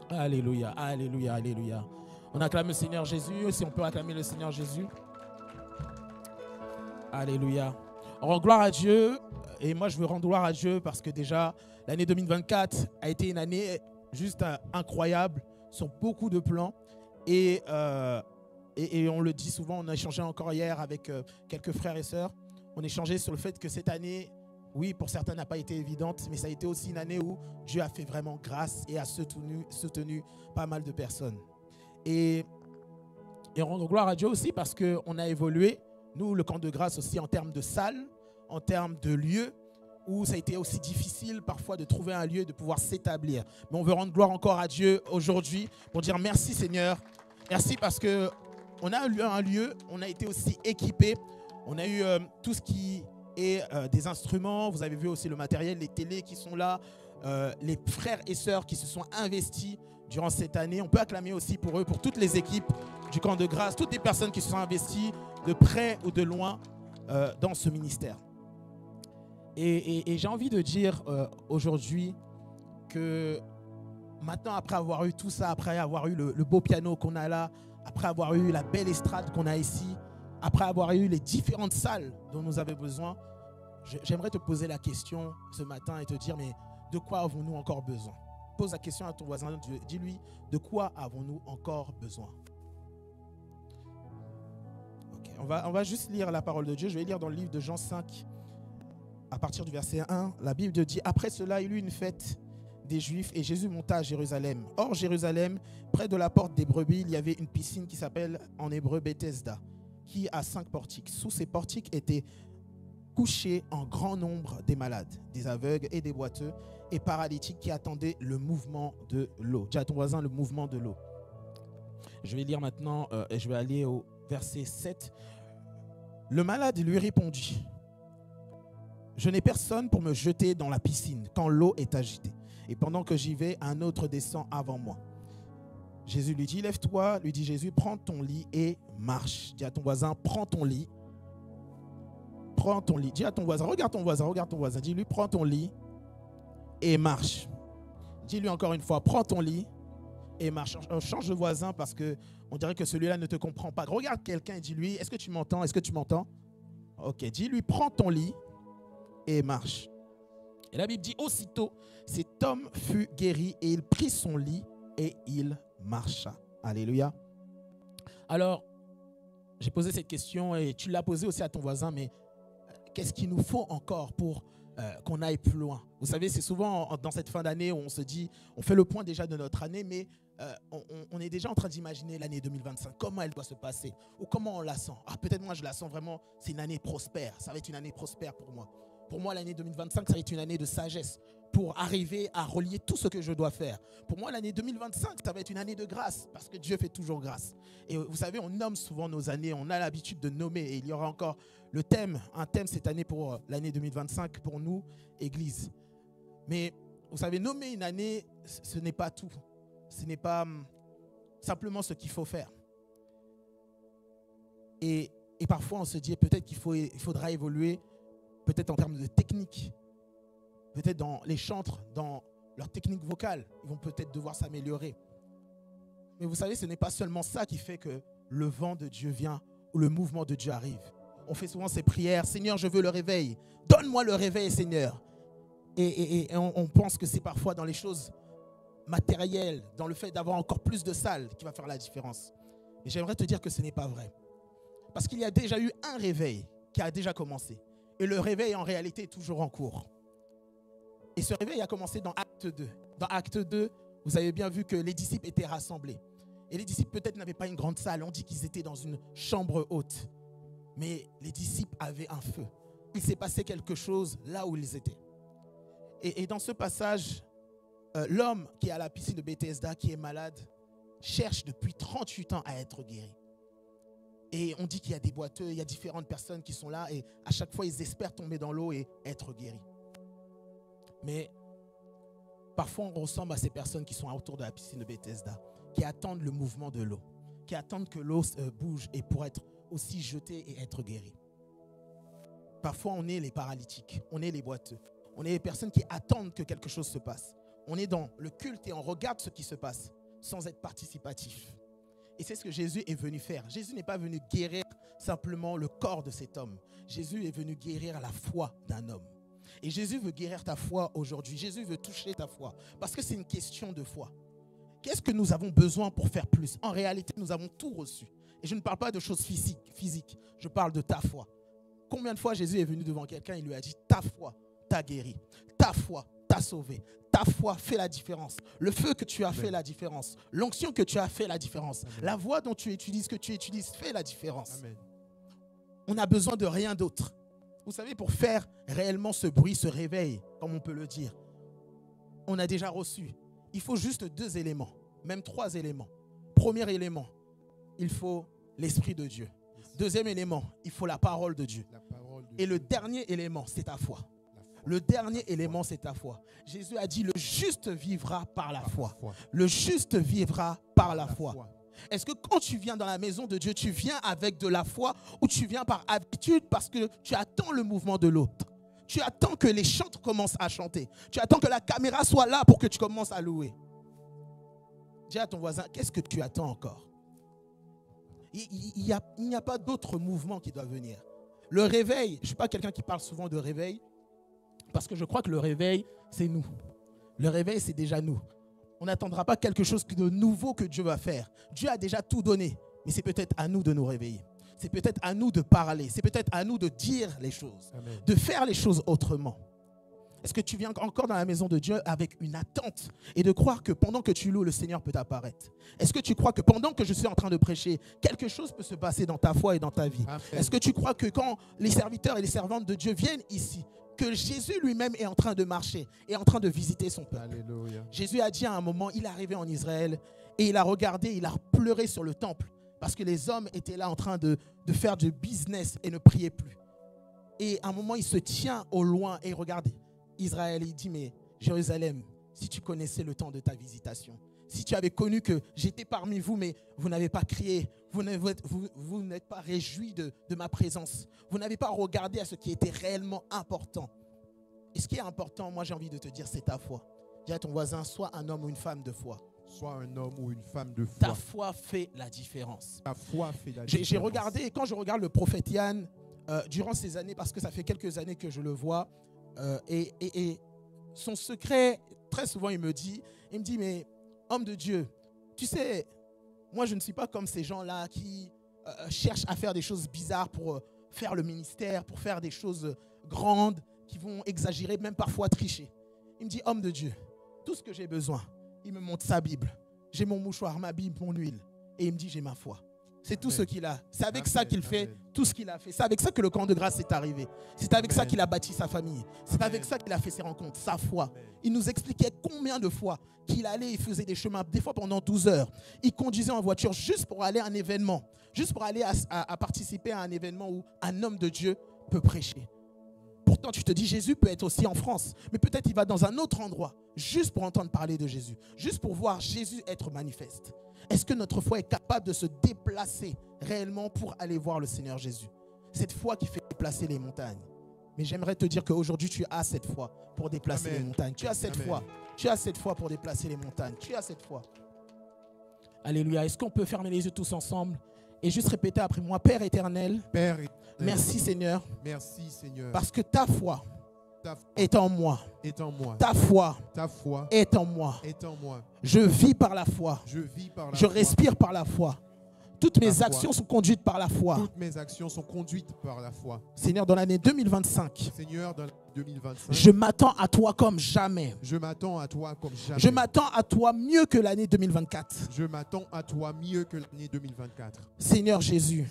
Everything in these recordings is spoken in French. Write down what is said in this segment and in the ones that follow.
Alléluia, alléluia, alléluia. On acclame le Seigneur Jésus. Si on peut acclamer le Seigneur Jésus. Alléluia. On rend gloire à Dieu. Et moi, je veux rendre gloire à Dieu parce que déjà, l'année 2024 a été une année juste incroyable sur beaucoup de plans. Et on le dit souvent, on a échangé encore hier avec quelques frères et sœurs. On échangeait sur le fait que cette année, oui, pour certains, n'a pas été évidente, mais ça a été aussi une année où Dieu a fait vraiment grâce et a soutenu pas mal de personnes. Et rendre gloire à Dieu aussi parce qu'on a évolué, nous, le camp de grâce aussi, en termes de salles, en termes de lieux, où ça a été aussi difficile parfois de trouver un lieu, de pouvoir s'établir. Mais on veut rendre gloire encore à Dieu aujourd'hui pour dire merci Seigneur. Merci parce qu'on a eu un lieu, on a été aussi équipés, on a eu tout ce qui est des instruments, vous avez vu aussi le matériel, les télés qui sont là, les frères et sœurs qui se sont investis durant cette année. On peut acclamer aussi pour eux, pour toutes les équipes du camp de grâce, toutes les personnes qui se sont investies de près ou de loin dans ce ministère. Et j'ai envie de dire aujourd'hui que maintenant, après avoir eu tout ça, après avoir eu le beau piano qu'on a là, après avoir eu la belle estrade qu'on a ici, après avoir eu les différentes salles dont nous avons besoin, j'aimerais te poser la question ce matin et te dire, mais de quoi avons-nous encore besoin? Pose la question à ton voisin, dis-lui, de quoi avons-nous encore besoin? Okay, on va juste lire la parole de Dieu. Je vais lire dans le livre de Jean 5, à partir du verset 1. La Bible dit, après cela, il y eut une fête des Juifs et Jésus monta à Jérusalem. Or, Jérusalem, près de la porte des brebis, il y avait une piscine qui s'appelle en hébreu Bethesda, qui a 5 portiques. Sous ces portiques étaient couchés en grand nombre des malades, des aveugles et des boiteux et paralytiques qui attendaient le mouvement de l'eau. Dis à ton voisin le mouvement de l'eau. Je vais lire maintenant et je vais aller au verset 7. Le malade lui répondit, je n'ai personne pour me jeter dans la piscine quand l'eau est agitée. Et pendant que j'y vais, un autre descend avant moi. Jésus lui dit, lève-toi, lui dit Jésus, prends ton lit et marche. Dis à ton voisin, prends ton lit. Prends ton lit. Dis à ton voisin, regarde ton voisin. Dis-lui, prends ton lit et marche. Dis-lui encore une fois, prends ton lit et marche. Change de voisin parce qu'on dirait que celui-là ne te comprend pas. Regarde quelqu'un et dis-lui, est-ce que tu m'entends? Est-ce que tu m'entends? Ok, dis-lui, prends ton lit et marche. Et la Bible dit, aussitôt, cet homme fut guéri et il prit son lit et il marcha. Alléluia. Alors, j'ai posé cette question et tu l'as posée aussi à ton voisin, mais qu'est-ce qu'il nous faut encore pour qu'on aille plus loin? Vous savez, c'est souvent dans cette fin d'année où on se dit, on fait le point déjà de notre année, mais on est déjà en train d'imaginer l'année 2025, comment elle doit se passer ou comment on la sent. Ah, peut-être moi je la sens vraiment, c'est une année prospère, ça va être une année prospère pour moi. Pour moi, l'année 2025, ça va être une année de sagesse pour arriver à relier tout ce que je dois faire. Pour moi, l'année 2025, ça va être une année de grâce parce que Dieu fait toujours grâce. Et vous savez, on nomme souvent nos années, on a l'habitude de nommer et il y aura encore un thème cette année pour l'année 2025 pour nous, Église. Mais vous savez, nommer une année, ce n'est pas tout. Ce n'est pas simplement ce qu'il faut faire. Et parfois, on se dit peut-être qu'il faudra évoluer peut-être en termes de technique, peut-être dans les chantres, dans leur technique vocale, ils vont peut-être devoir s'améliorer. Mais vous savez, ce n'est pas seulement ça qui fait que le vent de Dieu vient ou le mouvement de Dieu arrive. On fait souvent ces prières, Seigneur, je veux le réveil. Donne-moi le réveil, Seigneur. Et on pense que c'est parfois dans les choses matérielles, dans le fait d'avoir encore plus de salles qui va faire la différence. Et j'aimerais te dire que ce n'est pas vrai. Parce qu'il y a déjà eu un réveil qui a déjà commencé. Et le réveil, en réalité, est toujours en cours. Et ce réveil a commencé dans Acte 2. Dans Acte 2, vous avez bien vu que les disciples étaient rassemblés. Et les disciples, peut-être, n'avaient pas une grande salle. On dit qu'ils étaient dans une chambre haute. Mais les disciples avaient un feu. Il s'est passé quelque chose là où ils étaient. Et dans ce passage, l'homme qui est à la piscine de Bethesda, qui est malade, cherche depuis 38 ans à être guéri. Et on dit qu'il y a des boiteux, il y a différentes personnes qui sont là et à chaque fois, ils espèrent tomber dans l'eau et être guéris. Mais parfois, on ressemble à ces personnes qui sont autour de la piscine de Bethesda, qui attendent le mouvement de l'eau, qui attendent que l'eau bouge et pour être aussi jeté et être guéri. Parfois, on est les paralytiques, on est les boiteux, on est les personnes qui attendent que quelque chose se passe. On est dans le culte et on regarde ce qui se passe sans être participatif. Et c'est ce que Jésus est venu faire. Jésus n'est pas venu guérir simplement le corps de cet homme. Jésus est venu guérir la foi d'un homme. Et Jésus veut guérir ta foi aujourd'hui. Jésus veut toucher ta foi. Parce que c'est une question de foi. Qu'est-ce que nous avons besoin pour faire plus? En réalité, nous avons tout reçu. Et je ne parle pas de choses physiques. Je parle de ta foi. Combien de fois Jésus est venu devant quelqu'un et lui a dit, ta foi t'a guéri. Ta foi t'a sauvé. Ta foi fait la différence. Le feu que tu as fait la différence. L'onction que tu as fait la différence. Amen. La voix dont tu utilises, que tu utilises, fait la différence. Amen. On n'a besoin de rien d'autre. Vous savez, pour faire réellement ce bruit, ce réveil, comme on peut le dire, on a déjà reçu. Il faut juste 2 éléments, même 3 éléments. Premier élément, il faut l'Esprit de Dieu. Deuxième élément, il faut la parole de Dieu. Et le dernier élément, c'est ta foi. Le dernier élément, c'est ta foi. Jésus a dit, le juste vivra par la foi. Le juste vivra par la foi. Est-ce que quand tu viens dans la maison de Dieu, tu viens avec de la foi ou tu viens par habitude parce que tu attends le mouvement de l'autre? Tu attends que les chants commencent à chanter. Tu attends que la caméra soit là pour que tu commences à louer. Dis à ton voisin, qu'est-ce que tu attends encore? Il n'y a pas d'autre mouvement qui doit venir. Le réveil, je ne suis pas quelqu'un qui parle souvent de réveil, parce que je crois que le réveil, c'est nous. Le réveil, c'est déjà nous. On n'attendra pas quelque chose de nouveau que Dieu va faire. Dieu a déjà tout donné, mais c'est peut-être à nous de nous réveiller. C'est peut-être à nous de parler. C'est peut-être à nous de dire les choses, Amen. De faire les choses autrement. Est-ce que tu viens encore dans la maison de Dieu avec une attente et de croire que pendant que tu loues, le Seigneur peut t'apparaître? Est-ce que tu crois que pendant que je suis en train de prêcher, quelque chose peut se passer dans ta foi et dans ta vie? Amen. Est-ce que tu crois que quand les serviteurs et les servantes de Dieu viennent ici, que Jésus lui-même est en train de marcher, est en train de visiter son peuple? Alléluia. Jésus a dit à un moment, il est arrivé en Israël et il a regardé, il a pleuré sur le temple parce que les hommes étaient là en train de faire du business et ne priaient plus. Et à un moment, il se tient au loin et regarde Israël, il dit, mais Jérusalem, si tu connaissais le temps de ta visitation, si tu avais connu que j'étais parmi vous, mais vous n'avez pas crié, vous n'êtes pas réjoui de ma présence, vous n'avez pas regardé à ce qui était réellement important. Et ce qui est important, moi j'ai envie de te dire, c'est ta foi. Dis à ton voisin, sois un homme ou une femme de foi. Sois un homme ou une femme de foi. Ta foi fait la différence. Ta foi fait la différence. J'ai regardé, et quand je regarde le prophète Yann, durant ces années, parce que ça fait quelques années que je le vois, et son secret, très souvent il me dit, mais homme de Dieu, tu sais, moi je ne suis pas comme ces gens-là qui cherchent à faire des choses bizarres pour faire le ministère, pour faire des choses grandes, qui vont exagérer, même parfois tricher. Il me dit, homme de Dieu, tout ce que j'ai besoin, il me montre sa Bible. J'ai mon mouchoir, ma Bible, mon huile. Et il me dit, j'ai ma foi. C'est tout ce qu'il a. C'est avec ça qu'il fait tout ce qu'il a fait. C'est avec ça que le camp de grâce est arrivé. C'est avec ça qu'il a bâti sa famille. C'est avec ça qu'il a fait ses rencontres, sa foi. Il nous expliquait combien de fois qu'il allait, il faisait des chemins, des fois pendant 12 heures. Il conduisait en voiture juste pour aller à un événement, juste pour aller à participer à un événement où un homme de Dieu peut prêcher. Pourtant, tu te dis, Jésus peut être aussi en France, mais peut-être il va dans un autre endroit, juste pour entendre parler de Jésus, juste pour voir Jésus être manifeste. Est-ce que notre foi est capable de se déplacer réellement pour aller voir le Seigneur Jésus? Cette foi qui fait déplacer les montagnes. Mais j'aimerais te dire qu'aujourd'hui, tu as cette foi pour déplacer les montagnes. Tu as cette foi. Tu as cette foi pour déplacer les montagnes. Tu as cette foi. Alléluia. Est-ce qu'on peut fermer les yeux tous ensemble et juste répéter après moi, Père éternel, merci Seigneur. Merci Seigneur. Parce que ta foi est en moi. Ta foi est en moi. Je vis par la foi. Je respire par la foi. Toutes mes actions sont conduites par la foi. Toutes mes actions sont conduites par la foi. Seigneur, dans l'année 2025, Seigneur, dans l'année 2025, je m'attends à toi comme jamais. Je m'attends à toi comme jamais. Je m'attends à toi mieux que l'année 2024. Je m'attends à toi mieux que l'année 2024. Seigneur Jésus,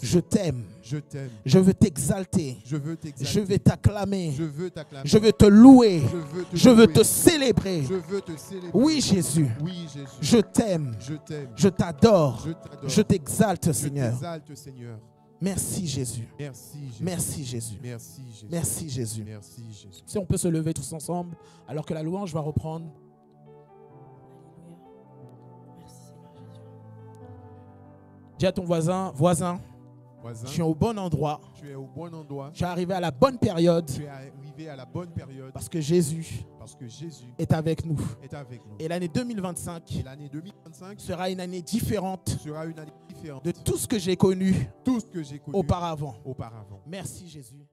je t'aime. Je t'aime. Je veux t'exalter. Je veux t'exalter. Je veux t'acclamer. Je veux t'acclamer. Je veux te louer. Je veux te célébrer. Je veux te célébrer. Oui Jésus. Oui Jésus. Je t'aime. Je t'aime. Je t'adore. Je t'exalte Seigneur. Je t'exalte Seigneur. Merci Jésus. Merci Jésus. Merci Jésus. Merci Jésus. Merci Jésus. Merci Jésus. Si on peut se lever tous ensemble alors que la louange va reprendre. Merci Seigneur Jésus. Dis à ton voisin, tu es au bon endroit. Tu es au bon endroit. Tu es arrivé à la bonne période. Tu es arrivé arriver à la bonne période parce que Jésus parce que Jésus est avec nous. est avec nous. Et l'année 2025 Et l'année 2025 sera une année différente sera une année différente de tout ce que j'ai connu tout ce que j'ai connu auparavant. auparavant. Merci Jésus.